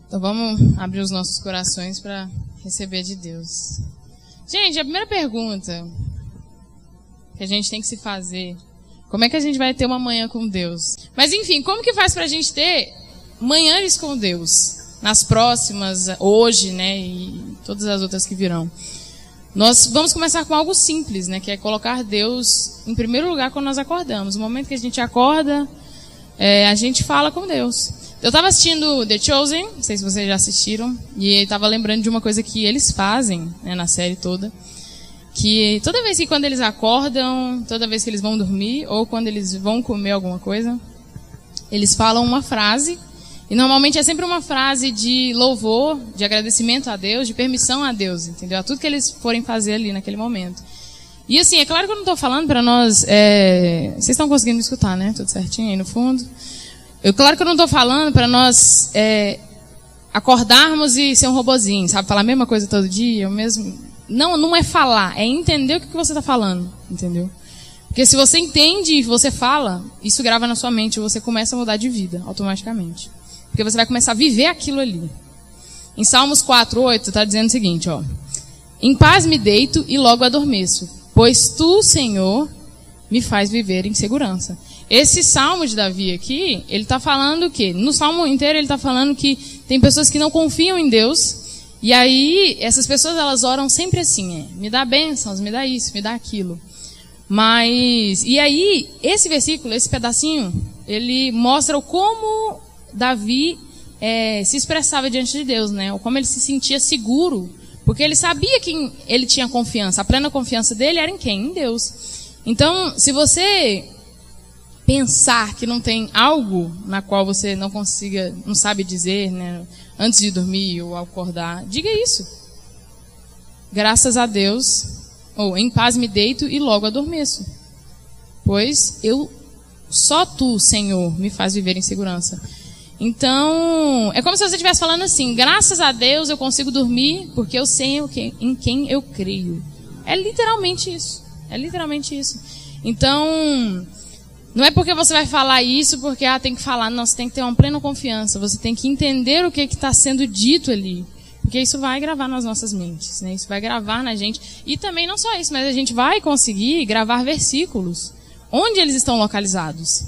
Então vamos abrir os nossos corações para receber de Deus. Gente, a primeira pergunta que a gente tem que se fazer: como é que a gente vai ter uma manhã com Deus? Mas enfim, como que faz para a gente ter manhãs com Deus? Nas próximas, hoje, né, e todas as outras que virão. Nós vamos começar com algo simples, né, que é colocar Deus em primeiro lugar quando nós acordamos. No momento que a gente acorda, a gente fala com Deus. Eu estava assistindo The Chosen, não sei se vocês já assistiram, e estava lembrando de uma coisa que eles fazem, né, na série toda, que toda vez que quando eles acordam, toda vez que eles vão dormir, ou quando eles vão comer alguma coisa, eles falam uma frase, e normalmente é sempre uma frase de louvor, de agradecimento a Deus, de permissão a Deus, entendeu? A tudo que eles forem fazer ali naquele momento. E assim, é claro que eu não estou falando para nós... Vocês estão conseguindo me escutar, né? Tudo certinho aí no fundo. Claro que eu não estou falando para nós acordarmos e ser um robozinho, sabe? Falar a mesma coisa todo dia, o mesmo... Não é falar, é entender o que você está falando, entendeu? Porque se você entende e você fala, isso grava na sua mente e você começa a mudar de vida automaticamente. Porque você vai começar a viver aquilo ali. Em Salmos 4:8 está dizendo o seguinte, ó: em paz me deito e logo adormeço, pois tu, Senhor, me faz viver em segurança. Esse salmo de Davi aqui, ele está falando o quê? No salmo inteiro ele está falando que tem pessoas que não confiam em Deus, e aí essas pessoas elas oram sempre assim, me dá bênçãos, me dá isso, me dá aquilo. E aí, esse versículo, esse pedacinho, ele mostra como Davi se expressava diante de Deus, né? Ou como ele se sentia seguro, porque ele sabia que ele tinha confiança. A plena confiança dele era em quem? Em Deus. Então, se você pensar que não tem algo na qual você não sabe dizer, né, antes de dormir ou acordar, diga isso. Graças a Deus, ou em paz me deito e logo adormeço, pois só tu, Senhor, me faz viver em segurança. Então, é como se você estivesse falando assim: graças a Deus eu consigo dormir porque eu sei em quem eu creio. É literalmente isso. É literalmente isso. Então, não é porque você vai falar isso porque tem que falar. Não, você tem que ter uma plena confiança. Você tem que entender o que está sendo dito ali. Porque isso vai gravar nas nossas mentes, né? Isso vai gravar na gente. E também não só isso, mas a gente vai conseguir gravar versículos. Onde eles estão localizados?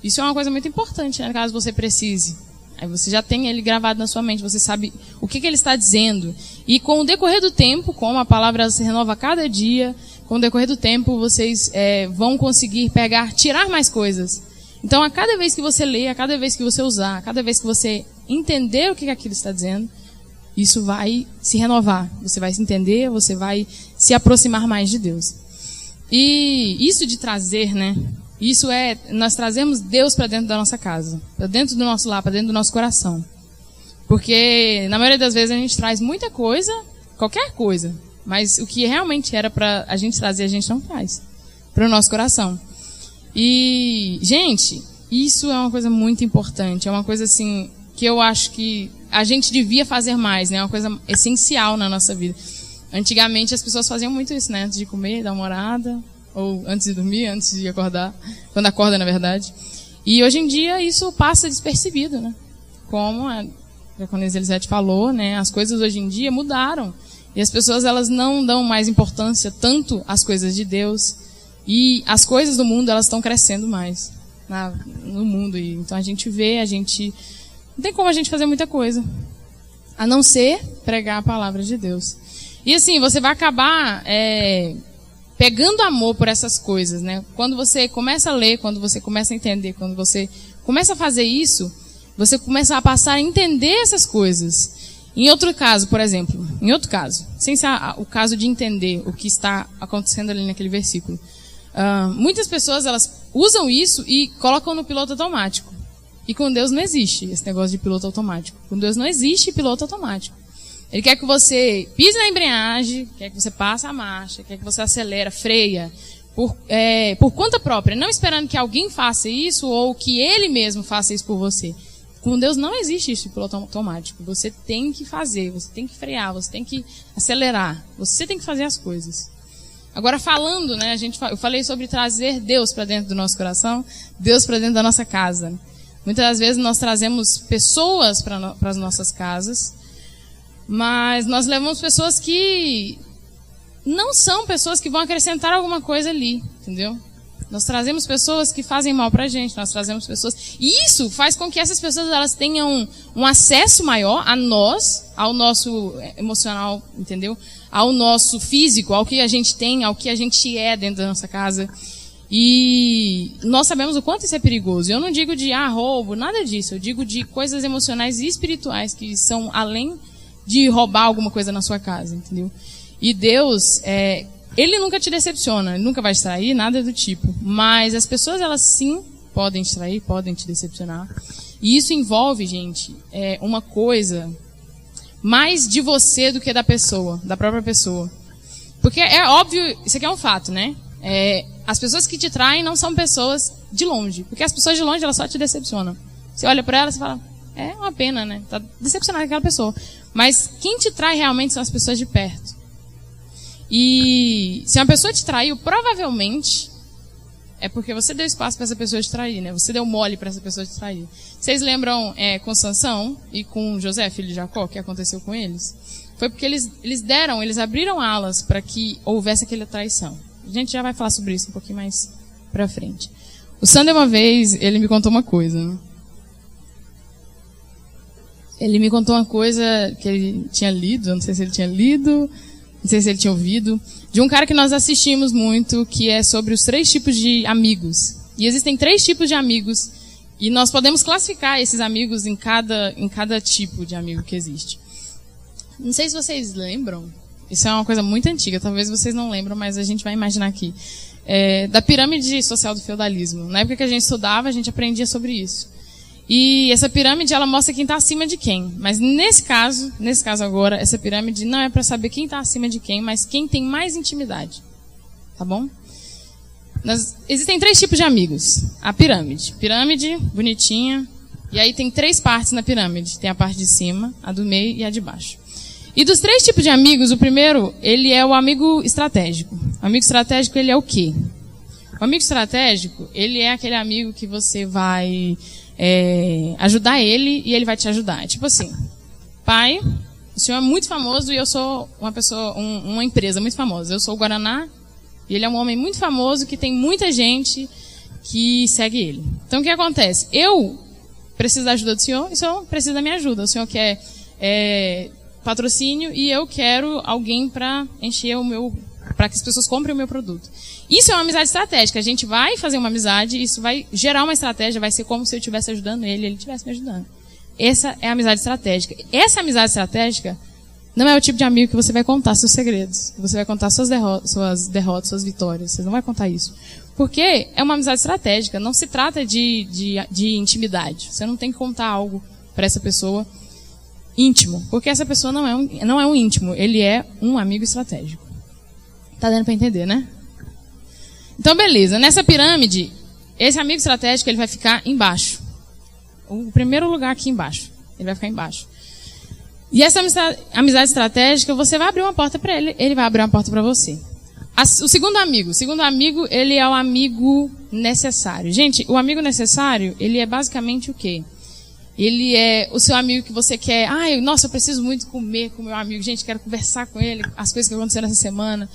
Isso é uma coisa muito importante, né? Caso você precise. Aí você já tem ele gravado na sua mente, você sabe o que ele está dizendo. E com o decorrer do tempo, como a palavra se renova a cada dia, com o decorrer do tempo vocês vão conseguir tirar mais coisas. Então, a cada vez que você lê, a cada vez que você usar, a cada vez que você entender o que aquilo está dizendo, isso vai se renovar. Você vai se entender, você vai se aproximar mais de Deus. E isso de trazer, né? Nós trazemos Deus para dentro da nossa casa, para dentro do nosso lar, para dentro do nosso coração. Porque, na maioria das vezes, a gente traz muita coisa, qualquer coisa, mas o que realmente era para a gente trazer, a gente não faz, para o nosso coração. E, gente, isso é uma coisa muito importante, é uma coisa assim, que eu acho que a gente devia fazer mais, né? É uma coisa essencial na nossa vida. Antigamente, as pessoas faziam muito isso, né? Antes de comer, dar uma orada, ou antes de dormir, antes de acordar, quando acorda, na verdade. E hoje em dia isso passa despercebido, né? Como a diaconisa Elisete falou, né? As coisas hoje em dia mudaram. E as pessoas elas não dão mais importância tanto às coisas de Deus. E as coisas do mundo elas estão crescendo mais no mundo. E então a gente não tem como a gente fazer muita coisa, a não ser pregar a palavra de Deus. E assim, você vai acabar pegando amor por essas coisas, né? Quando você começa a ler, quando você começa a entender, quando você começa a fazer isso, você começa a passar a entender essas coisas. Em outro caso, por exemplo, sem ser o caso de entender o que está acontecendo ali naquele versículo, muitas pessoas elas usam isso e colocam no piloto automático. E com Deus não existe esse negócio de piloto automático. Com Deus não existe piloto automático. Ele quer que você pise na embreagem, quer que você passe a marcha, quer que você acelera, freia, por conta própria, não esperando que alguém faça isso ou que ele mesmo faça isso por você. Com Deus não existe isso de piloto automático. Você tem que fazer, você tem que frear, você tem que acelerar, você tem que fazer as coisas. Agora falando, né, eu falei sobre trazer Deus para dentro do nosso coração, Deus para dentro da nossa casa. Muitas das vezes nós trazemos pessoas para as nossas casas, mas nós levamos pessoas que não são pessoas que vão acrescentar alguma coisa ali, entendeu? Nós trazemos pessoas que fazem mal pra gente, nós trazemos pessoas... E isso faz com que essas pessoas elas tenham um acesso maior a nós, ao nosso emocional, entendeu? Ao nosso físico, ao que a gente tem, ao que a gente é dentro da nossa casa. E nós sabemos o quanto isso é perigoso. Eu não digo de roubo, nada disso. Eu digo de coisas emocionais e espirituais que são além de roubar alguma coisa na sua casa, entendeu? E Deus... Ele nunca te decepciona, ele nunca vai te trair, nada do tipo. Mas as pessoas, elas sim podem te trair, podem te decepcionar. E isso envolve, gente, uma coisa mais de você do que da pessoa, da própria pessoa. Porque é óbvio, isso aqui é um fato, né? As pessoas que te traem não são pessoas de longe. Porque as pessoas de longe, elas só te decepcionam. Você olha para elas e fala, é uma pena, né? Tá decepcionado com aquela pessoa. Mas quem te trai realmente são as pessoas de perto. E se uma pessoa te traiu, provavelmente é porque você deu espaço para essa pessoa te trair, né? Você deu mole para essa pessoa te trair. Vocês lembram com Sansão e com José, filho de Jacó, o que aconteceu com eles? Foi porque eles abriram alas para que houvesse aquela traição. A gente já vai falar sobre isso um pouquinho mais pra frente. O Sander, uma vez, ele me contou uma coisa, né? Ele me contou uma coisa que ele tinha lido, eu não sei se ele tinha lido... Não sei se ele tinha ouvido, de um cara que nós assistimos muito, que é sobre os 3 tipos de amigos. E existem 3 tipos de amigos, e nós podemos classificar esses amigos em cada tipo de amigo que existe. Não sei se vocês lembram, isso é uma coisa muito antiga, talvez vocês não lembram, mas a gente vai imaginar aqui. Da pirâmide social do feudalismo. Na época que a gente estudava, a gente aprendia sobre isso. E essa pirâmide, ela mostra quem está acima de quem. Mas nesse caso agora, essa pirâmide não é para saber quem está acima de quem, mas quem tem mais intimidade. Tá bom? Existem 3 tipos de amigos. A pirâmide. Pirâmide, bonitinha. E aí tem 3 partes na pirâmide. Tem a parte de cima, a do meio e a de baixo. E dos 3 tipos de amigos, o primeiro, ele é o amigo estratégico. O amigo estratégico, ele é o quê? O amigo estratégico, ele é aquele amigo que você vai... ajudar ele e ele vai te ajudar. Tipo assim, pai, o senhor é muito famoso e eu sou uma empresa muito famosa. Eu sou o Guaraná e ele é um homem muito famoso que tem muita gente que segue ele. Então o que acontece? Eu preciso da ajuda do senhor e o senhor precisa da minha ajuda. O senhor quer patrocínio e eu quero alguém para encher para que as pessoas comprem o meu produto. Isso é uma amizade estratégica. A gente vai fazer uma amizade, isso vai gerar uma estratégia, vai ser como se eu estivesse ajudando ele e ele estivesse me ajudando. Essa é a amizade estratégica. Essa amizade estratégica não é o tipo de amigo que você vai contar seus segredos, que você vai contar suas derrotas, suas vitórias. Você não vai contar isso. Porque é uma amizade estratégica, não se trata de intimidade. Você não tem que contar algo para essa pessoa íntimo, porque essa pessoa não é um íntimo, ele é um amigo estratégico. Tá dando para entender, né? Então, beleza. Nessa pirâmide, esse amigo estratégico ele vai ficar embaixo. O primeiro lugar aqui embaixo. Ele vai ficar embaixo. E essa amizade estratégica, você vai abrir uma porta para ele, ele vai abrir uma porta para você. O segundo amigo, ele é o amigo necessário. Gente, o amigo necessário, ele é basicamente o quê? Ele é o seu amigo que você quer... nossa, eu preciso muito comer com o meu amigo. Gente, quero conversar com ele, as coisas que aconteceram essa semana...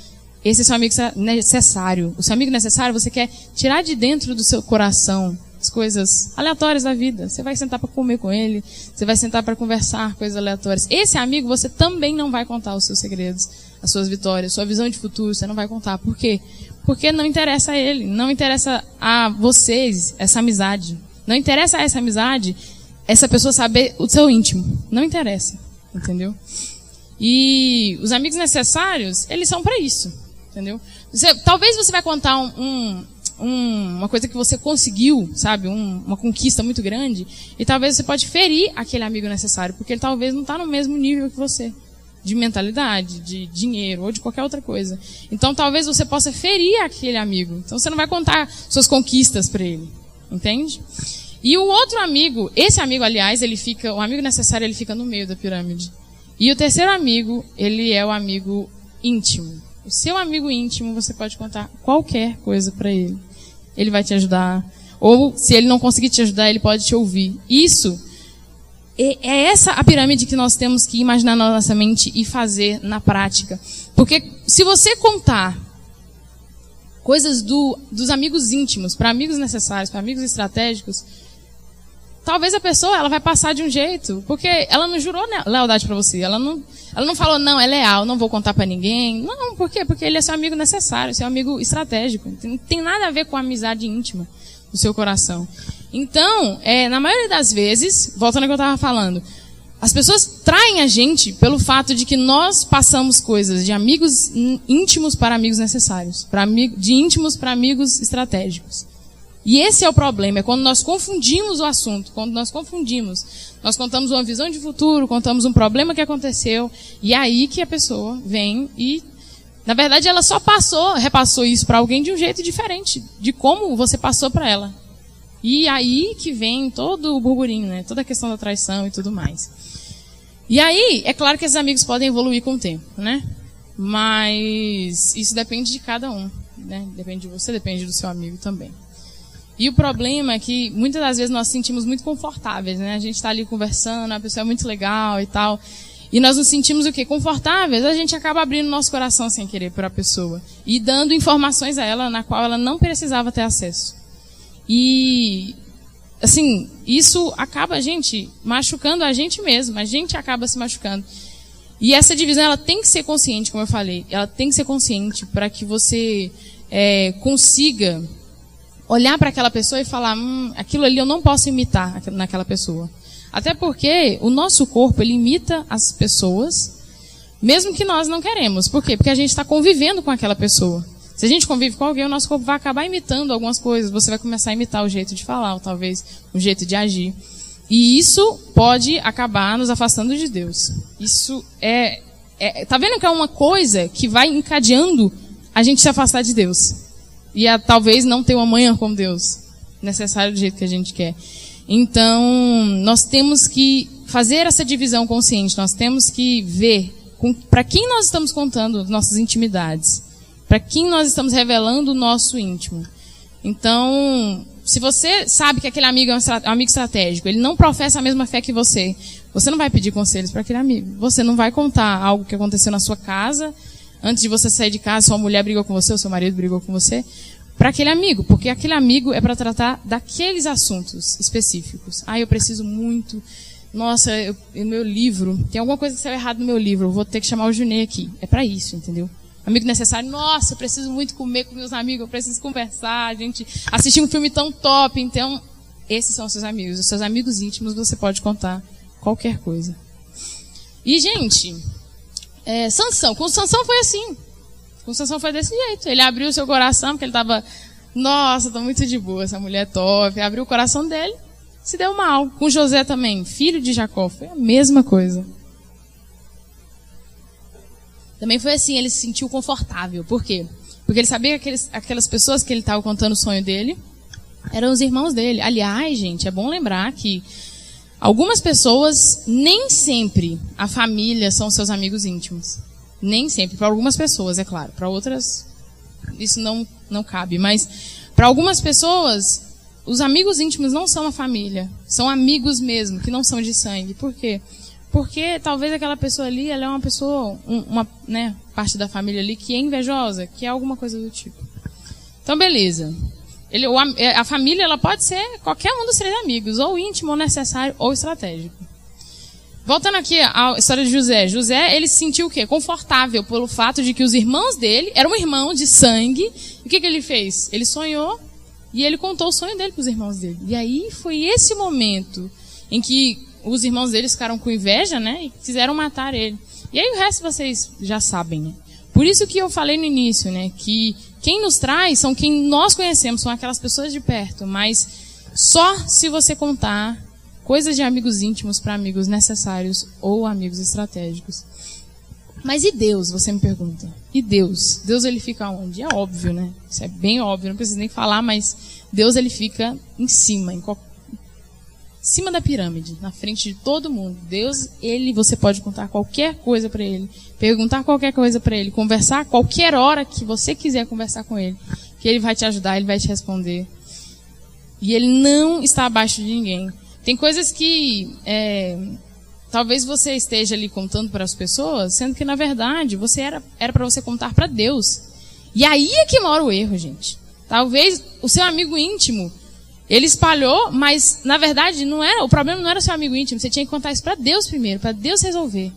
Esse é o seu amigo necessário. O seu amigo necessário, você quer tirar de dentro do seu coração as coisas aleatórias da vida. Você vai sentar para comer com ele, você vai sentar para conversar coisas aleatórias. Esse amigo, você também não vai contar os seus segredos, as suas vitórias, sua visão de futuro, você não vai contar. Por quê? Porque não interessa a ele, não interessa a vocês essa amizade. Não interessa a essa amizade, essa pessoa saber o seu íntimo. Não interessa, entendeu? E os amigos necessários, eles são para isso. Entendeu? Talvez você vai contar uma coisa que você conseguiu, sabe? Uma conquista muito grande. E talvez você pode ferir aquele amigo necessário, porque ele talvez não está no mesmo nível que você. De mentalidade, de dinheiro ou de qualquer outra coisa. Então talvez você possa ferir aquele amigo. Então você não vai contar suas conquistas para ele. Entende? E o outro amigo, esse amigo, aliás, o amigo necessário, ele fica no meio da pirâmide. E o terceiro amigo, ele é o amigo íntimo. O seu amigo íntimo, você pode contar qualquer coisa para ele. Ele vai te ajudar. Ou, se ele não conseguir te ajudar, ele pode te ouvir. Isso é essa a pirâmide que nós temos que imaginar na nossa mente e fazer na prática. Porque se você contar coisas dos amigos íntimos para amigos necessários, para amigos estratégicos, talvez a pessoa ela vai passar de um jeito, porque ela não jurou lealdade para você. Ela não falou, não, é leal, não vou contar para ninguém. Não, por quê? Porque ele é seu amigo necessário, seu amigo estratégico. Não tem nada a ver com a amizade íntima do seu coração. Então, na maioria das vezes, voltando ao que eu estava falando, as pessoas traem a gente pelo fato de que nós passamos coisas de amigos íntimos para amigos necessários, de íntimos para amigos estratégicos. E esse é o problema, é quando nós confundimos o assunto, nós contamos uma visão de futuro, contamos um problema que aconteceu, e é aí que a pessoa vem e, na verdade, ela só repassou isso para alguém de um jeito diferente de como você passou para ela. E aí que vem todo o burburinho, né? Toda a questão da traição e tudo mais. E aí, é claro que esses amigos podem evoluir com o tempo, né? Mas isso depende de cada um, né? Depende de você, depende do seu amigo também. E o problema é que muitas das vezes nós nos sentimos muito confortáveis, né? A gente está ali conversando, a pessoa é muito legal e tal. E nós nos sentimos o quê? Confortáveis, a gente acaba abrindo nosso coração sem querer para a pessoa. E dando informações a ela na qual ela não precisava ter acesso. E, assim, isso acaba, machucando a gente mesmo. A gente acaba se machucando. E essa divisão, ela tem que ser consciente, como eu falei. Ela tem que ser consciente para que você consiga olhar para aquela pessoa e falar, aquilo ali eu não posso imitar naquela pessoa. Até porque o nosso corpo, ele imita as pessoas, mesmo que nós não queremos. Por quê? Porque a gente está convivendo com aquela pessoa. Se a gente convive com alguém, o nosso corpo vai acabar imitando algumas coisas. Você vai começar a imitar o jeito de falar, ou talvez o jeito de agir. E isso pode acabar nos afastando de Deus. Isso tá vendo que é uma coisa que vai encadeando a gente se afastar de Deus. E talvez não ter uma manhã com Deus, necessário do jeito que a gente quer. Então, nós temos que fazer essa divisão consciente. Nós temos que ver para quem nós estamos contando nossas intimidades. Para quem nós estamos revelando o nosso íntimo. Então, se você sabe que aquele amigo é um amigo estratégico, ele não professa a mesma fé que você não vai pedir conselhos para aquele amigo. Você não vai contar algo que aconteceu na sua casa, antes de você sair de casa, sua mulher brigou com você, ou seu marido brigou com você, para aquele amigo. Porque aquele amigo é para tratar daqueles assuntos específicos. Eu preciso muito... Nossa, meu livro... Tem alguma coisa que saiu errado no meu livro, eu vou ter que chamar o Junei aqui. É para isso, entendeu? Amigo necessário, nossa, eu preciso muito comer com meus amigos, eu preciso conversar, a gente assistir um filme tão top. Então, esses são os seus amigos. Os seus amigos íntimos você pode contar qualquer coisa. E, gente, Sansão. Com Sansão foi assim. Com Sansão foi desse jeito. Ele abriu o seu coração, porque ele estava, nossa, tô muito de boa, essa mulher é top. Abriu o coração dele, se deu mal. Com José também, filho de Jacó, foi a mesma coisa. Também foi assim, ele se sentiu confortável. Por quê? Porque ele sabia que aquelas pessoas que ele estava contando o sonho dele eram os irmãos dele. Aliás, gente, é bom lembrar que algumas pessoas, nem sempre a família são seus amigos íntimos. Nem sempre. Para algumas pessoas, é claro. Para outras, isso não cabe. Mas para algumas pessoas, os amigos íntimos não são a família. São amigos mesmo, que não são de sangue. Por quê? Porque talvez aquela pessoa ali, ela é uma pessoa, parte da família ali que é invejosa, que é alguma coisa do tipo. Então, beleza. A família, ela pode ser qualquer um dos três amigos, ou íntimo, ou necessário, ou estratégico. Voltando aqui à história de José. José, ele se sentiu o quê? Confortável pelo fato de que os irmãos dele eram irmãos de sangue. E o que ele fez? Ele sonhou e ele contou o sonho dele para os irmãos dele. E aí foi esse momento em que os irmãos deles ficaram com inveja, né? E quiseram matar ele. E aí o resto vocês já sabem, né? Por isso que eu falei no início, né? Que quem nos traz são quem nós conhecemos, são aquelas pessoas de perto. Mas só se você contar coisas de amigos íntimos para amigos necessários ou amigos estratégicos. Mas e Deus, você me pergunta? E Deus? Deus, ele fica onde? É óbvio, né? Isso é bem óbvio, não preciso nem falar, mas Deus, ele fica em cima, em cima da pirâmide, na frente de todo mundo. Deus, você pode contar qualquer coisa para ele, perguntar qualquer coisa para ele, conversar qualquer hora que você quiser conversar com ele, que ele vai te ajudar, ele vai te responder. E ele não está abaixo de ninguém. Tem coisas que talvez você esteja ali contando para as pessoas, sendo que, na verdade, era para você contar para Deus. E aí é que mora o erro, gente. Talvez o seu amigo íntimo, ele espalhou, mas, na verdade, o problema não era o seu amigo íntimo. Você tinha que contar isso para Deus primeiro, para Deus resolver.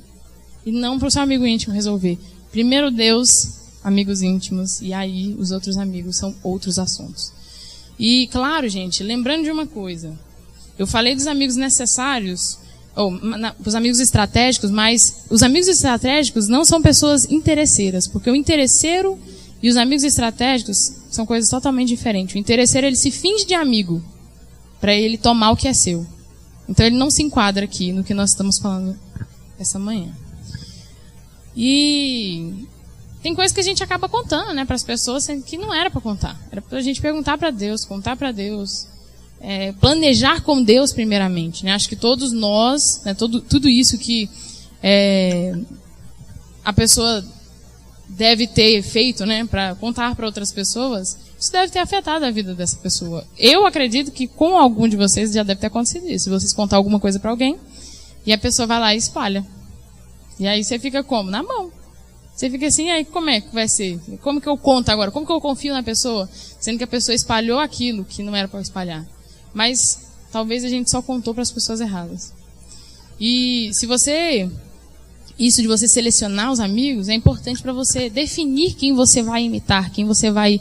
E não para o seu amigo íntimo resolver. Primeiro Deus, amigos íntimos, e aí os outros amigos são outros assuntos. E, claro, gente, lembrando de uma coisa. Eu falei dos amigos necessários, os amigos estratégicos, mas os amigos estratégicos não são pessoas interesseiras, porque o interesseiro e os amigos estratégicos são coisas totalmente diferentes. O interesseiro, ele se finge de amigo para ele tomar o que é seu. Então ele não se enquadra aqui no que nós estamos falando essa manhã. E tem coisas que a gente acaba contando, né, para as pessoas, sendo que não era para contar. Era para a gente perguntar para Deus, contar para Deus, planejar com Deus primeiramente, né? Acho que todos nós, né, tudo isso que a pessoa deve ter feito, né, para contar para outras pessoas, isso deve ter afetado a vida dessa pessoa. Eu acredito que com algum de vocês já deve ter acontecido isso. Se vocês contar alguma coisa para alguém e a pessoa vai lá e espalha. E aí você fica como? Na mão. Você fica assim, aí como é que vai ser? Como que eu conto agora? Como que eu confio na pessoa? Sendo que a pessoa espalhou aquilo que não era para espalhar. Mas talvez a gente só contou para as pessoas erradas. E isso de você selecionar os amigos é importante para você definir quem você vai imitar, quem você vai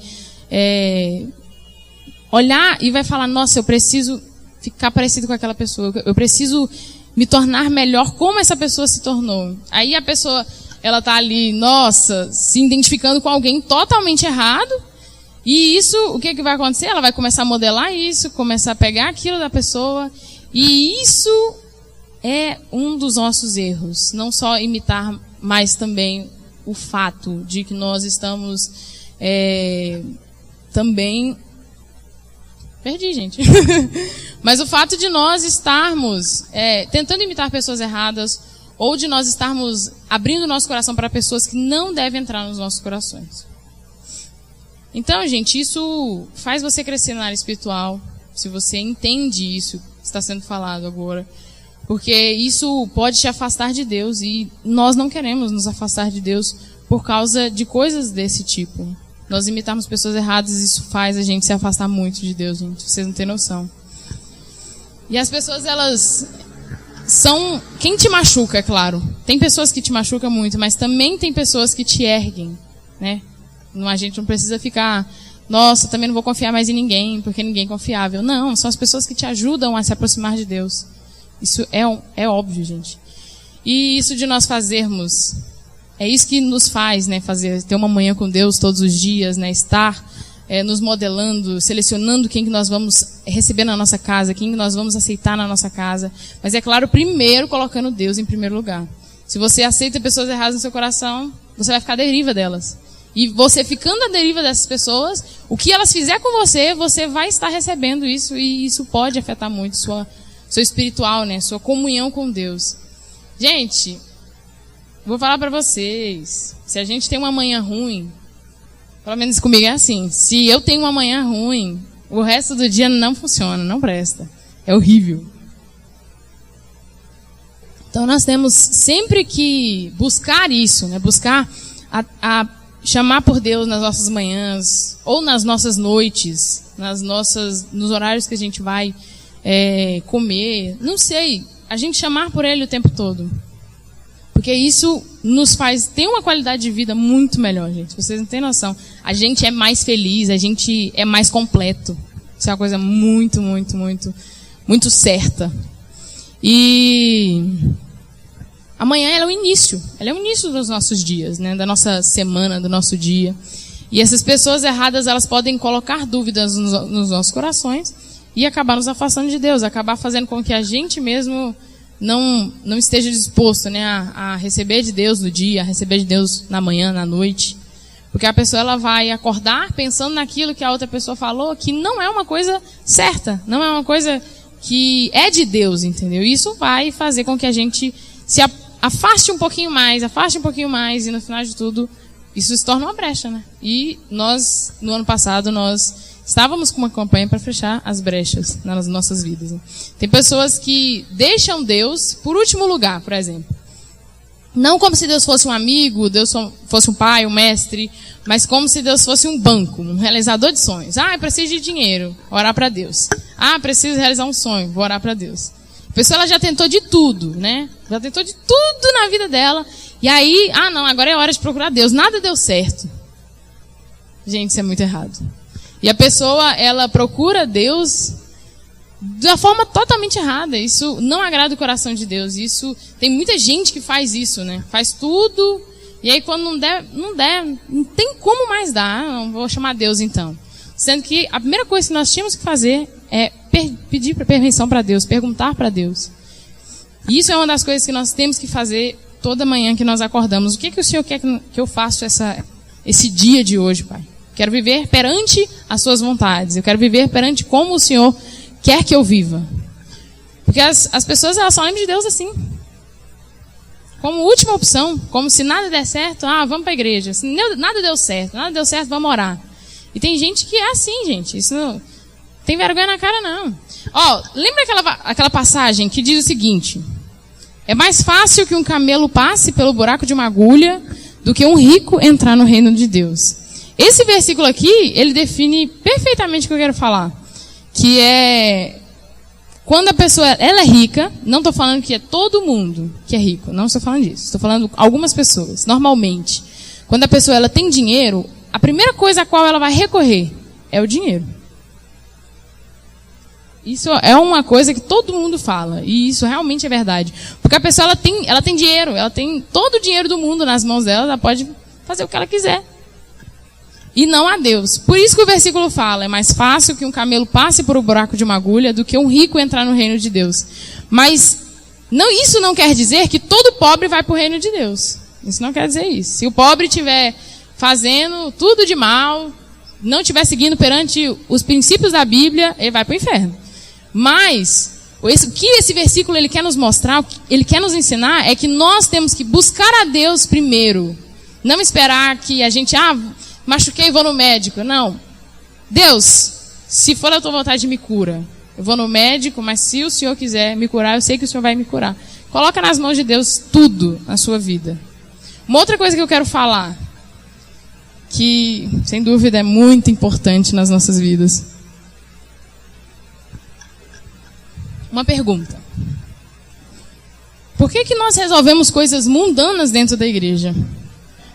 olhar e vai falar, nossa, eu preciso ficar parecido com aquela pessoa, eu preciso me tornar melhor como essa pessoa se tornou. Aí a pessoa, ela tá ali, nossa, se identificando com alguém totalmente errado, e isso, o que vai acontecer? Ela vai começar a modelar isso, começar a pegar aquilo da pessoa, e isso é um dos nossos erros. Não só imitar, mas também o fato de que nós estamos também... Perdi, gente. Mas o fato de nós estarmos tentando imitar pessoas erradas, ou de nós estarmos abrindo o nosso coração para pessoas que não devem entrar nos nossos corações. Então, gente, isso faz você crescer na área espiritual, se você entende isso que está sendo falado agora. Porque isso pode te afastar de Deus, e nós não queremos nos afastar de Deus por causa de coisas desse tipo. Nós imitarmos pessoas erradas, isso faz a gente se afastar muito de Deus, gente. Vocês não têm noção. E as pessoas, elas são... Quem te machuca, é claro. Tem pessoas que te machucam muito, mas também tem pessoas que te erguem, né? A gente não precisa ficar... Nossa, também não vou confiar mais em ninguém, porque ninguém é confiável. Não, são as pessoas que te ajudam a se aproximar de Deus. Isso é óbvio, gente. E isso de nós fazermos... É isso que nos faz, né, ter uma manhã com Deus todos os dias, né, estar nos modelando, selecionando quem que nós vamos receber na nossa casa, quem que nós vamos aceitar na nossa casa. Mas é claro, primeiro colocando Deus em primeiro lugar. Se você aceita pessoas erradas no seu coração, você vai ficar à deriva delas. E você ficando à deriva dessas pessoas, o que elas fizerem com você, você vai estar recebendo isso, e isso pode afetar muito seu espiritual, né, sua comunhão com Deus. Gente... Vou falar para vocês, se a gente tem uma manhã ruim, pelo menos comigo é assim, se eu tenho uma manhã ruim, o resto do dia não funciona, não presta, é horrível. Então nós temos sempre que buscar isso, né? Buscar a chamar por Deus nas nossas manhãs, ou nas nossas noites, nos horários que a gente vai comer, não sei, a gente chamar por Ele o tempo todo. Porque isso nos faz ter uma qualidade de vida muito melhor, gente. Vocês não têm noção. A gente é mais feliz, a gente é mais completo. Isso é uma coisa muito, muito, muito, muito certa. E amanhã ela é o início. Ela é o início dos nossos dias, né? Da nossa semana, do nosso dia. E essas pessoas erradas, elas podem colocar dúvidas nos nossos corações e acabar nos afastando de Deus. Acabar fazendo com que a gente mesmo... não esteja disposto, né, a receber de Deus no dia, a receber de Deus na manhã, na noite. Porque a pessoa, ela vai acordar pensando naquilo que a outra pessoa falou, que não é uma coisa certa, não é uma coisa que é de Deus, entendeu? Isso vai fazer com que a gente se afaste um pouquinho mais, e no final de tudo, isso se torna uma brecha, né? E nós, no ano passado, nós Estávamos com uma campanha para fechar as brechas nas nossas vidas. Né? Tem pessoas que deixam Deus por último lugar, por exemplo. Não como se Deus fosse um amigo, Deus fosse um pai, um mestre, mas como se Deus fosse um banco, um realizador de sonhos. Ah, eu preciso de dinheiro, orar para Deus. Ah, preciso realizar um sonho, vou orar para Deus. A pessoa ela já tentou de tudo, né? Já tentou de tudo na vida dela. E aí, não, agora é hora de procurar Deus. Nada deu certo. Gente, isso é muito errado. E a pessoa, ela procura Deus da forma totalmente errada. Isso não agrada o coração de Deus. Isso tem muita gente que faz isso, né? Faz tudo, e aí quando não der, não tem como mais dar. Não vou chamar Deus então. Sendo que a primeira coisa que nós tínhamos que fazer é pedir permissão para Deus, perguntar para Deus. E isso é uma das coisas que nós temos que fazer toda manhã que nós acordamos. O que o Senhor quer que eu faça esse dia de hoje, Pai? Quero viver perante as suas vontades. Eu quero viver perante como o Senhor quer que eu viva. Porque as pessoas, elas só lembram de Deus assim. Como última opção. Como se nada der certo, vamos para a igreja. Se nada deu certo, vamos orar. E tem gente que é assim, gente. Isso não tem vergonha na cara, não. Lembra aquela passagem que diz o seguinte: é mais fácil que um camelo passe pelo buraco de uma agulha do que um rico entrar no reino de Deus. Esse versículo aqui, ele define perfeitamente o que eu quero falar. Que é, quando a pessoa ela é rica, não estou falando que é todo mundo que é rico, não estou falando disso. Estou falando algumas pessoas, normalmente. Quando a pessoa ela tem dinheiro, a primeira coisa a qual ela vai recorrer é o dinheiro. Isso é uma coisa que todo mundo fala, e isso realmente é verdade. Porque a pessoa ela tem dinheiro, ela tem todo o dinheiro do mundo nas mãos dela, ela pode fazer o que ela quiser. E não a Deus. Por isso que o versículo fala, é mais fácil que um camelo passe por um buraco de uma agulha do que um rico entrar no reino de Deus. Mas isso não quer dizer que todo pobre vai para o reino de Deus. Isso não quer dizer isso. Se o pobre estiver fazendo tudo de mal, não estiver seguindo perante os princípios da Bíblia, ele vai para o inferno. Mas o que esse versículo ele quer nos mostrar, ele quer nos ensinar, é que nós temos que buscar a Deus primeiro. Não esperar que a gente, machuquei e vou no médico. Não. Deus, se for a tua vontade, me cura. Eu vou no médico, mas se o Senhor quiser me curar, eu sei que o Senhor vai me curar. Coloca nas mãos de Deus tudo na sua vida. Uma outra coisa que eu quero falar, que sem dúvida é muito importante nas nossas vidas. Uma pergunta. Por que nós resolvemos coisas mundanas dentro da igreja?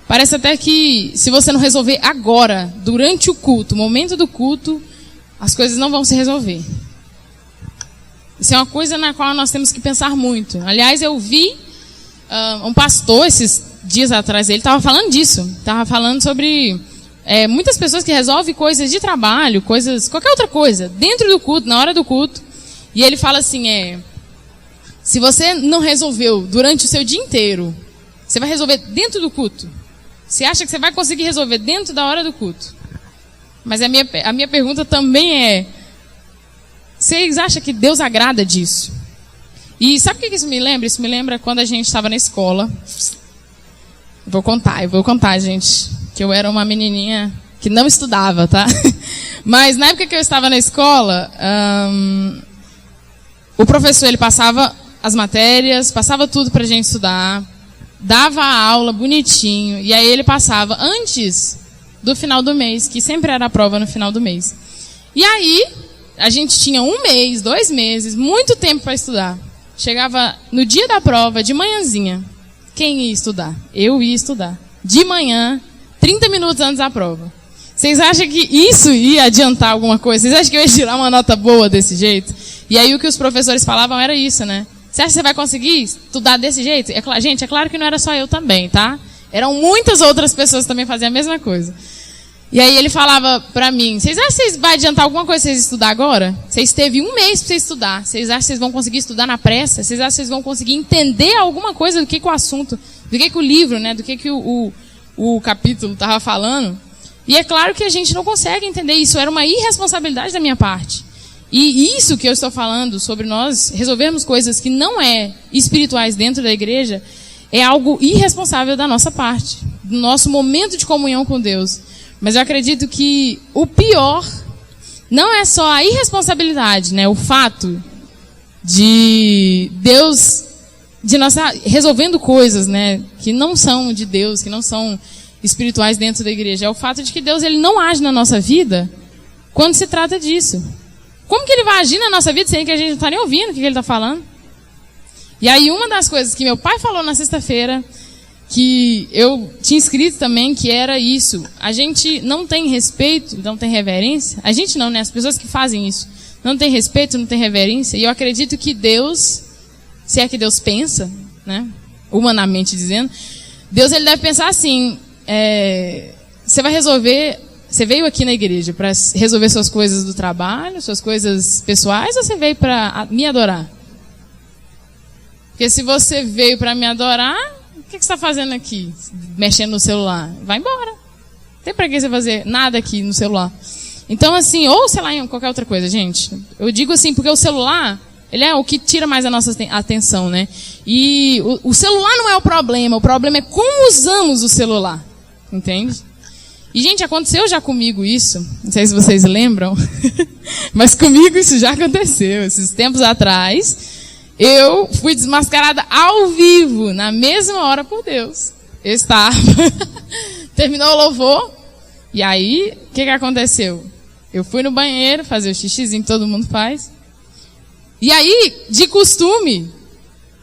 Parece até que se você não resolver agora, durante o culto, momento do culto, as coisas não vão se resolver. Isso é uma coisa na qual nós temos que pensar muito. Aliás, eu vi um pastor esses dias atrás, ele estava falando disso. Estava falando sobre muitas pessoas que resolvem coisas de trabalho, qualquer outra coisa, dentro do culto, na hora do culto. E ele fala assim, se você não resolveu durante o seu dia inteiro, você vai resolver dentro do culto. Você acha que você vai conseguir resolver dentro da hora do culto? Mas a minha pergunta também é, vocês acham que Deus agrada disso? E sabe o que isso me lembra? Isso me lembra quando a gente estava na escola. Eu vou contar, gente, que eu era uma menininha que não estudava, tá? Mas na época que eu estava na escola, o professor, ele passava as matérias, passava tudo pra gente estudar, dava a aula bonitinho, e aí ele passava antes do final do mês, que sempre era a prova no final do mês. E aí, a gente tinha 1 mês, 2 meses, muito tempo para estudar. Chegava no dia da prova, de manhãzinha. Quem ia estudar? Eu ia estudar. De manhã, 30 minutos antes da prova. Vocês acham que isso ia adiantar alguma coisa? Vocês acham que eu ia tirar uma nota boa desse jeito? E aí o que os professores falavam era isso, né? Você acha que você vai conseguir estudar desse jeito? Gente, é claro que não era só eu também, tá? Eram muitas outras pessoas que também faziam a mesma coisa. E aí ele falava pra mim, vocês acham que vocês vai adiantar alguma coisa se vocês estudar agora? Vocês teve 1 mês pra vocês estudar. Vocês acham que vocês vão conseguir estudar na pressa? Vocês acham que vocês vão conseguir entender alguma coisa do que o assunto, do que o livro, né? Do que o capítulo tava falando? E é claro que a gente não consegue entender isso. Era uma irresponsabilidade da minha parte. E isso que eu estou falando sobre nós resolvermos coisas que não espirituais dentro da igreja é algo irresponsável da nossa parte, do nosso momento de comunhão com Deus. Mas eu acredito que o pior não é só a irresponsabilidade, né? O fato de Deus, de nós resolvendo coisas, né? Que não são de Deus, que não são espirituais dentro da igreja. É o fato de que Deus, ele não age na nossa vida quando se trata disso. Como que ele vai agir na nossa vida sendo que a gente não está nem ouvindo o que ele está falando? E aí uma das coisas que meu pai falou na sexta-feira, que eu tinha escrito também, que era isso. A gente não tem respeito, não tem reverência. A gente não, né? As pessoas que fazem isso. Não tem respeito, não tem reverência. E eu acredito que Deus, se é que Deus pensa, né? Humanamente dizendo, Deus, ele deve pensar assim, você vai resolver, você veio aqui na igreja para resolver suas coisas do trabalho, suas coisas pessoais, ou você veio para me adorar? Porque se você veio para me adorar, o que você está fazendo aqui? Mexendo no celular? Vai embora. Não tem para que você fazer nada aqui no celular. Então, assim, ou sei lá, em qualquer outra coisa, gente. Eu digo assim, porque o celular, ele é o que tira mais a nossa atenção, né? E o celular não é o problema é como usamos o celular. Entende? E, gente, aconteceu já comigo isso. Não sei se vocês lembram. Mas comigo isso já aconteceu. Esses tempos atrás, eu fui desmascarada ao vivo, na mesma hora por Deus. Eu estava. Terminou o louvor. E aí, o que aconteceu? Eu fui no banheiro fazer o xixizinho que todo mundo faz. E aí, de costume,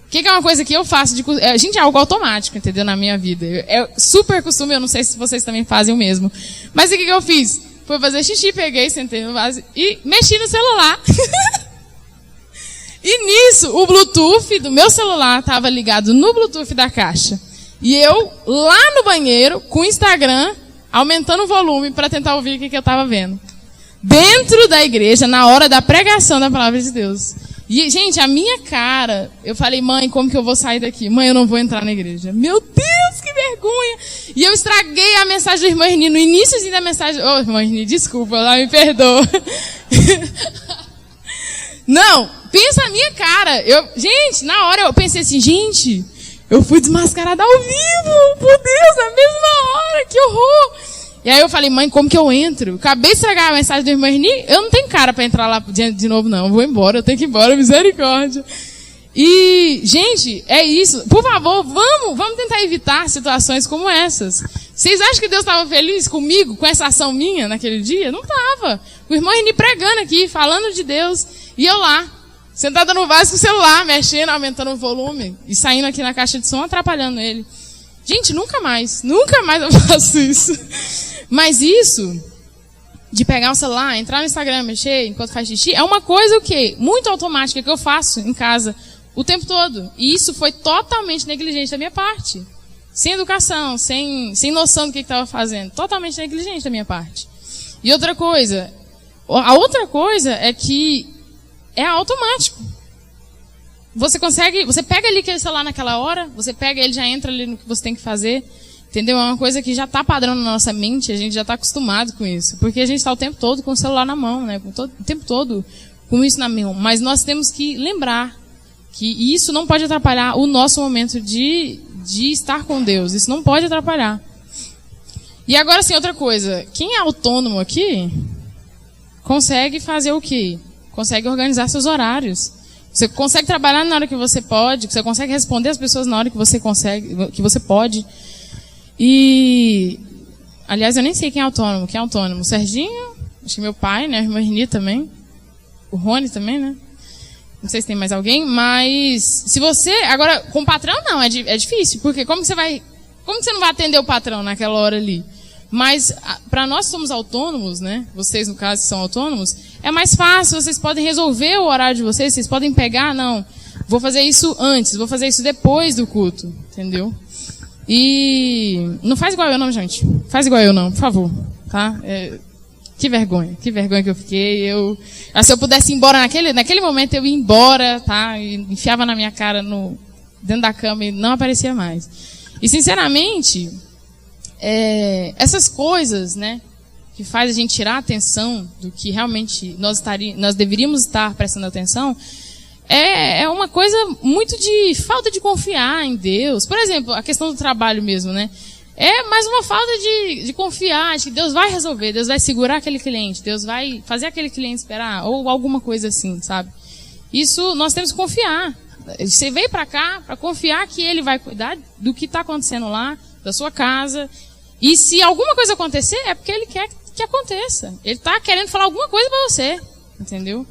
o que é uma coisa que eu faço? Gente, é algo automático, entendeu? Na minha vida. É super costume, eu não sei se vocês também fazem o mesmo. Mas o que eu fiz? Fui fazer xixi, peguei, sentei no vaso e mexi no celular. E nisso, o Bluetooth do meu celular estava ligado no Bluetooth da caixa. E eu, lá no banheiro, com o Instagram, aumentando o volume para tentar ouvir o que eu estava vendo. Dentro da igreja, na hora da pregação da palavra de Deus. E, gente, a minha cara, eu falei, mãe, como que eu vou sair daqui? Mãe, eu não vou entrar na igreja. Meu Deus, que vergonha! E eu estraguei a mensagem do irmão Erni, no início da mensagem. Ô, irmão Erni, desculpa, lá me perdoa. Não, pensa a minha cara. Gente, na hora eu pensei assim, gente, eu fui desmascarada ao vivo, por Deus, na mesma hora, que horror. E aí eu falei, mãe, como que eu entro? Acabei de estragar a mensagem do irmão Erni, eu não tenho cara para entrar lá de novo, não. Eu vou embora, eu tenho que ir embora, misericórdia. E, gente, é isso. Por favor, vamos tentar evitar situações como essas. Vocês acham que Deus estava feliz comigo, com essa ação minha naquele dia? Não estava. O irmão Erni pregando aqui, falando de Deus, e eu lá, sentada no vaso com o celular, mexendo, aumentando o volume, e saindo aqui na caixa de som, atrapalhando ele. Gente, nunca mais eu faço isso. Mas isso, de pegar o celular, entrar no Instagram, mexer enquanto faz xixi, é uma coisa o quê? Muito automática que eu faço em casa o tempo todo. E isso foi totalmente negligente da minha parte. Sem educação, sem noção do que estava fazendo. Totalmente negligente da minha parte. E outra coisa, a outra coisa é que é automático. Você pega ali aquele celular naquela hora, você pega ele, já entra ali no que você tem que fazer. Entendeu? É uma coisa que já está padrão na nossa mente, a gente já está acostumado com isso. Porque a gente está o tempo todo com o celular na mão, né? O tempo todo com isso na mão. Mas nós temos que lembrar que isso não pode atrapalhar o nosso momento de estar com Deus. Isso não pode atrapalhar. E agora sim, outra coisa. Quem é autônomo aqui consegue fazer o quê? Consegue organizar seus horários. Você consegue trabalhar na hora que você pode, você consegue responder as pessoas na hora que você pode. E, aliás, eu nem sei quem é autônomo. Quem é autônomo? O Serginho, acho que meu pai, né? O irmão Erni também. O Rony também, né? Não sei se tem mais alguém, mas se você... Agora, com o patrão, não, é difícil. Porque como que você não vai atender o patrão naquela hora ali? Mas, para nós que somos autônomos, né? Vocês, no caso, são autônomos, é mais fácil, vocês podem resolver o horário de vocês podem pegar, não, vou fazer isso antes, vou fazer isso depois do culto, entendeu? E não faz igual eu não, gente. Faz igual eu não, por favor, tá? Que vergonha que eu fiquei. Se eu pudesse ir embora naquele momento, eu ia embora, tá? E enfiava na minha cara dentro da cama e não aparecia mais. E, sinceramente, essas coisas, né, que faz a gente tirar a atenção do que realmente nós deveríamos estar prestando atenção, é uma coisa muito de falta de confiar em Deus. Por exemplo, a questão do trabalho mesmo, né? é mais uma falta de confiar, de que Deus vai resolver, Deus vai segurar aquele cliente, Deus vai fazer aquele cliente esperar, ou alguma coisa assim, sabe? Isso nós temos que confiar. Você veio para cá para confiar que Ele vai cuidar do que está acontecendo lá, da sua casa. E se alguma coisa acontecer, é porque Ele quer que aconteça. Ele está querendo falar alguma coisa para você, entendeu?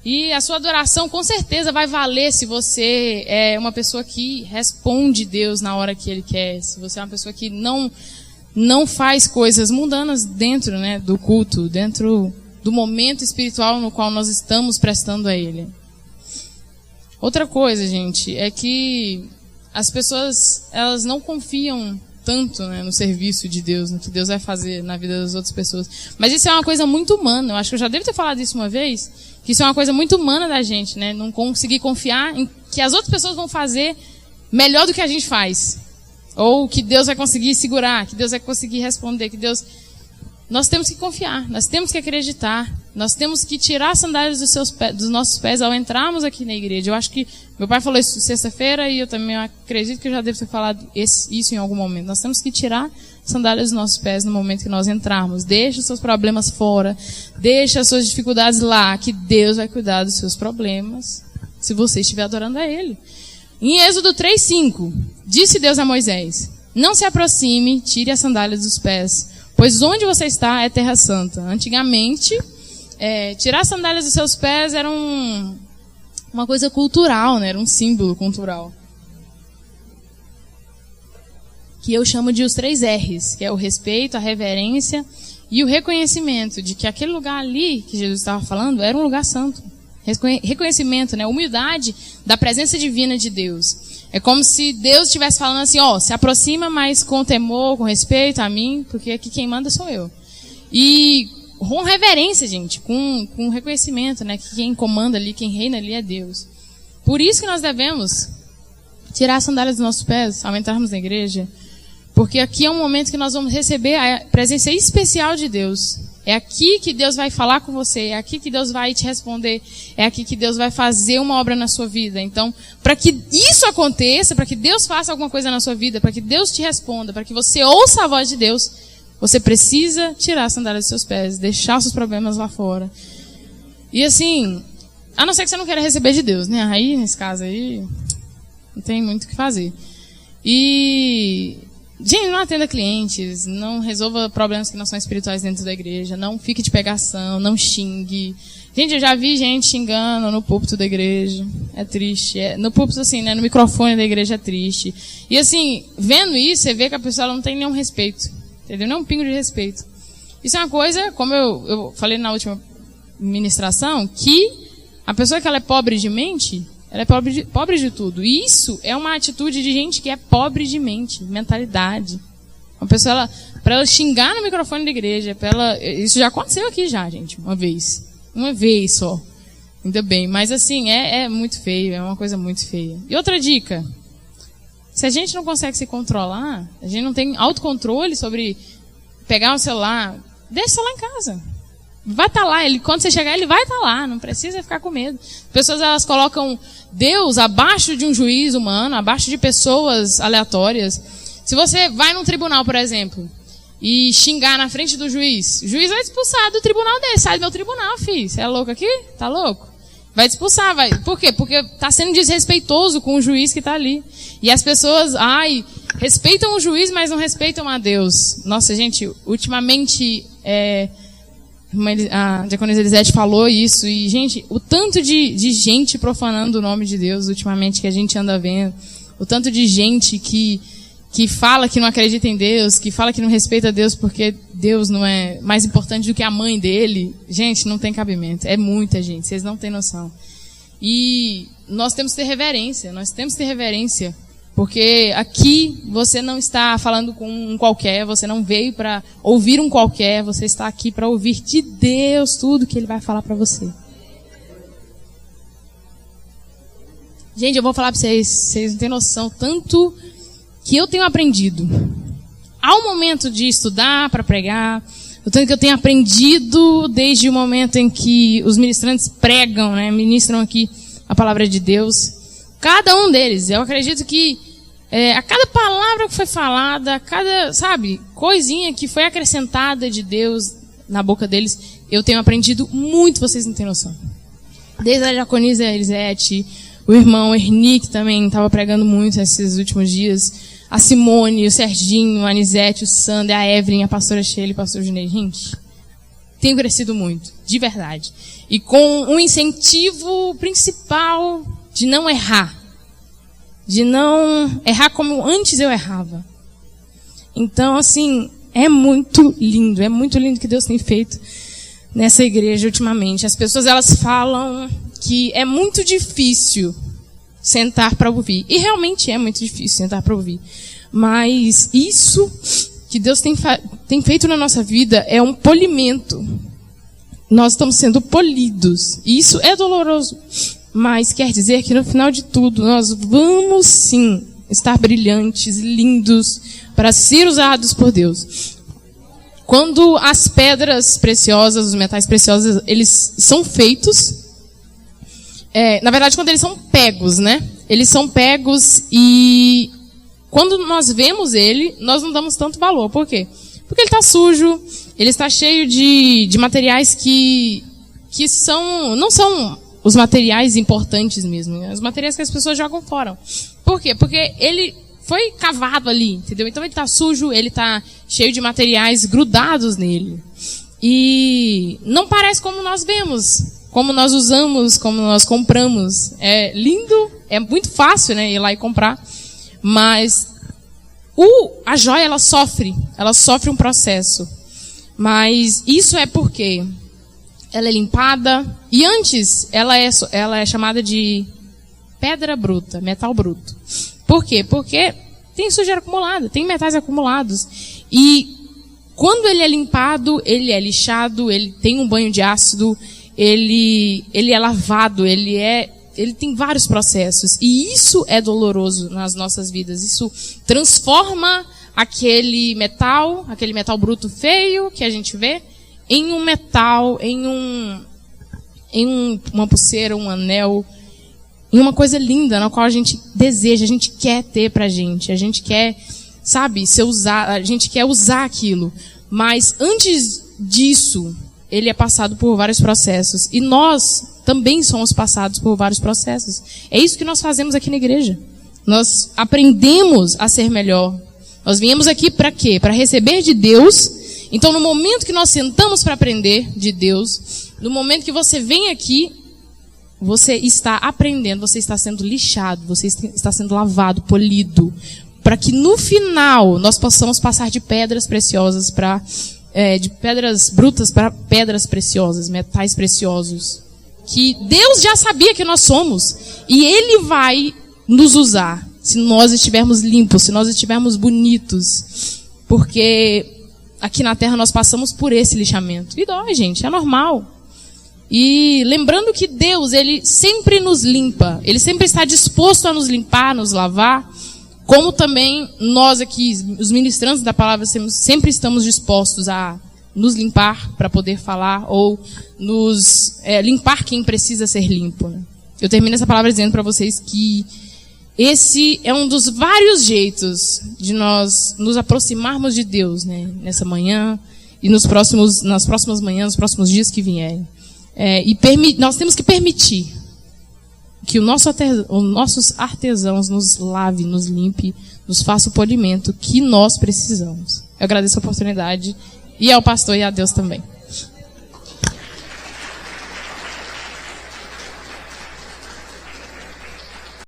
E a sua adoração com certeza vai valer se você é uma pessoa que responde Deus na hora que Ele quer. Se você é uma pessoa que não faz coisas mundanas dentro, né, do culto, dentro do momento espiritual no qual nós estamos prestando a Ele. Outra coisa, gente, é que as pessoas, elas não confiam tanto, né, no serviço de Deus, no que Deus vai fazer na vida das outras pessoas. Mas isso é uma coisa muito humana. Eu acho que eu já devo ter falado isso uma vez, que isso é uma coisa muito humana da gente, né? Não conseguir confiar em que as outras pessoas vão fazer melhor do que a gente faz. Ou que Deus vai conseguir segurar, que Deus vai conseguir responder, que Deus... Nós temos que confiar, nós temos que acreditar, nós temos que tirar as sandálias dos nossos pés ao entrarmos aqui na igreja. Eu acho que meu pai falou isso sexta-feira e eu também acredito que eu já devo ter falado isso em algum momento. Nós temos que tirar as sandálias dos nossos pés no momento que nós entrarmos. Deixa os seus problemas fora, deixa as suas dificuldades lá, que Deus vai cuidar dos seus problemas se você estiver adorando a Ele. Em Êxodo 3:5, disse Deus a Moisés: não se aproxime, tire as sandálias dos pés, pois onde você está é terra santa. Antigamente, tirar as sandálias dos seus pés era uma coisa cultural, né? Era um símbolo cultural. Que eu chamo de os 3 R's, que é o respeito, a reverência e o reconhecimento de que aquele lugar ali que Jesus estava falando era um lugar santo. Reconhecimento, né? Humildade da presença divina de Deus. É como se Deus estivesse falando assim, se aproxima, mas com temor, com respeito a mim, porque aqui quem manda sou eu. E com reverência, gente, com reconhecimento, né? Que quem comanda ali, quem reina ali é Deus. Por isso que nós devemos tirar as sandálias dos nossos pés ao entrarmos na igreja, porque aqui é um momento que nós vamos receber a presença especial de Deus. É aqui que Deus vai falar com você, é aqui que Deus vai te responder, é aqui que Deus vai fazer uma obra na sua vida. Então, para que isso aconteça, para que Deus faça alguma coisa na sua vida, para que Deus te responda, para que você ouça a voz de Deus, você precisa tirar a sandália dos seus pés, deixar os seus problemas lá fora. E assim, a não ser que você não queira receber de Deus, né? Aí, nesse caso aí, não tem muito o que fazer. E... gente, não atenda clientes, não resolva problemas que não são espirituais dentro da igreja, não fique de pegação, não xingue. Gente, eu já vi gente xingando no púlpito da igreja, é triste. No púlpito, assim, né, no microfone da igreja é triste. E assim, vendo isso, você vê que a pessoa ela não tem nenhum respeito, entendeu? Nem um pingo de respeito. Isso é uma coisa, como eu falei na última ministração, que a pessoa que ela é pobre de mente... ela é pobre de tudo. E isso é uma atitude de gente que é pobre de mente, mentalidade. Uma pessoa, para ela xingar no microfone da igreja, isso já aconteceu aqui já, gente, uma vez. Uma vez só. Ainda bem. Mas assim, é muito feio, é uma coisa muito feia. E outra dica. Se a gente não consegue se controlar, a gente não tem autocontrole sobre pegar o celular, deixa o celular em casa. Vai estar lá, quando você chegar, ele vai estar lá, não precisa ficar com medo. As pessoas, elas colocam Deus abaixo de um juiz humano, abaixo de pessoas aleatórias. Se você vai num tribunal, por exemplo, e xingar na frente do juiz, o juiz vai expulsar do tribunal dele. Sai do meu tribunal, filho. Você é louco aqui? Tá louco? Vai te expulsar, vai. Por quê? Porque tá sendo desrespeitoso com o juiz que tá ali. E as pessoas, respeitam o juiz, mas não respeitam a Deus. Nossa, gente, ultimamente, a diaconisa Elisete falou isso, e, gente, o tanto de gente profanando o nome de Deus ultimamente que a gente anda vendo, o tanto de gente que fala que não acredita em Deus, que fala que não respeita Deus porque Deus não é mais importante do que a mãe dele, gente, não tem cabimento. É muita gente, vocês não têm noção. E nós temos que ter reverência, porque aqui você não está falando com um qualquer, você não veio para ouvir um qualquer, você está aqui para ouvir de Deus tudo que Ele vai falar para você. Gente, eu vou falar para vocês não têm noção, tanto que eu tenho aprendido. Ao momento de estudar para pregar, o tanto que eu tenho aprendido desde o momento em que os ministrantes pregam, né, ministram aqui a palavra de Deus. Cada um deles, eu acredito que a cada palavra que foi falada, a cada, sabe, coisinha que foi acrescentada de Deus na boca deles, eu tenho aprendido muito, vocês não têm noção. Desde a diaconisa Elisete, o irmão Ernick também estava pregando muito esses últimos dias, a Simone, o Serginho, a Anisete, o Sander, a Evelyn, a pastora Sheila e o pastor Junei. Gente, tenho crescido muito, de verdade. E com um incentivo principal de não errar. De não errar como antes eu errava. Então, assim, é muito lindo que Deus tem feito nessa igreja ultimamente. As pessoas, elas falam que é muito difícil sentar para ouvir. E realmente é muito difícil sentar para ouvir. Mas isso que Deus tem feito na nossa vida é um polimento. Nós estamos sendo polidos. E isso é doloroso. Mas quer dizer que no final de tudo, nós vamos sim estar brilhantes, lindos, para ser usados por Deus. Quando as pedras preciosas, os metais preciosos, eles são feitos, na verdade, quando eles são pegos, né? Eles são pegos e quando nós vemos ele, nós não damos tanto valor. Por quê? Porque ele está sujo, ele está cheio de materiais que não são os materiais importantes mesmo, né? Os materiais que as pessoas jogam fora. Por quê? Porque ele foi cavado ali, entendeu? Então ele está sujo, ele está cheio de materiais grudados nele. E não parece como nós vemos, como nós usamos, como nós compramos. É lindo, é muito fácil, né, ir lá e comprar. Mas a joia, ela sofre um processo. Mas isso é porque ela é limpada, e antes ela é chamada de pedra bruta, metal bruto. Por quê? Porque tem sujeira acumulada, tem metais acumulados. E quando ele é limpado, ele é lixado, ele tem um banho de ácido, ele é lavado, ele tem vários processos. E isso é doloroso nas nossas vidas. Isso transforma aquele metal bruto feio que a gente vê, em um metal, uma pulseira, um anel, em uma coisa linda, na qual a gente deseja, a gente quer ter pra gente. A gente quer, sabe, a gente quer usar aquilo. Mas antes disso, ele é passado por vários processos. E nós também somos passados por vários processos. É isso que nós fazemos aqui na igreja. Nós aprendemos a ser melhor. Nós viemos aqui para quê? Para receber de Deus. Então, no momento que nós sentamos para aprender de Deus, no momento que você vem aqui, você está aprendendo, você está sendo lixado, você está sendo lavado, polido, para que no final nós possamos passar de pedras preciosas de pedras brutas para pedras preciosas, metais preciosos, que Deus já sabia que nós somos, e Ele vai nos usar, se nós estivermos limpos, se nós estivermos bonitos, porque aqui na Terra nós passamos por esse lixamento. E dói, gente, é normal. E lembrando que Deus, Ele sempre nos limpa. Ele sempre está disposto a nos limpar, nos lavar. Como também nós aqui, os ministrantes da palavra, sempre estamos dispostos a nos limpar para poder falar, ou nos limpar quem precisa ser limpo, né? Eu termino essa palavra dizendo para vocês que esse é um dos vários jeitos de nós nos aproximarmos de Deus, né? Nessa manhã e nas próximas manhãs, nos próximos dias que vierem. Nós temos que permitir que os nossos artesãos nos lave, nos limpe, nos faça o polimento que nós precisamos. Eu agradeço a oportunidade e ao pastor e a Deus também.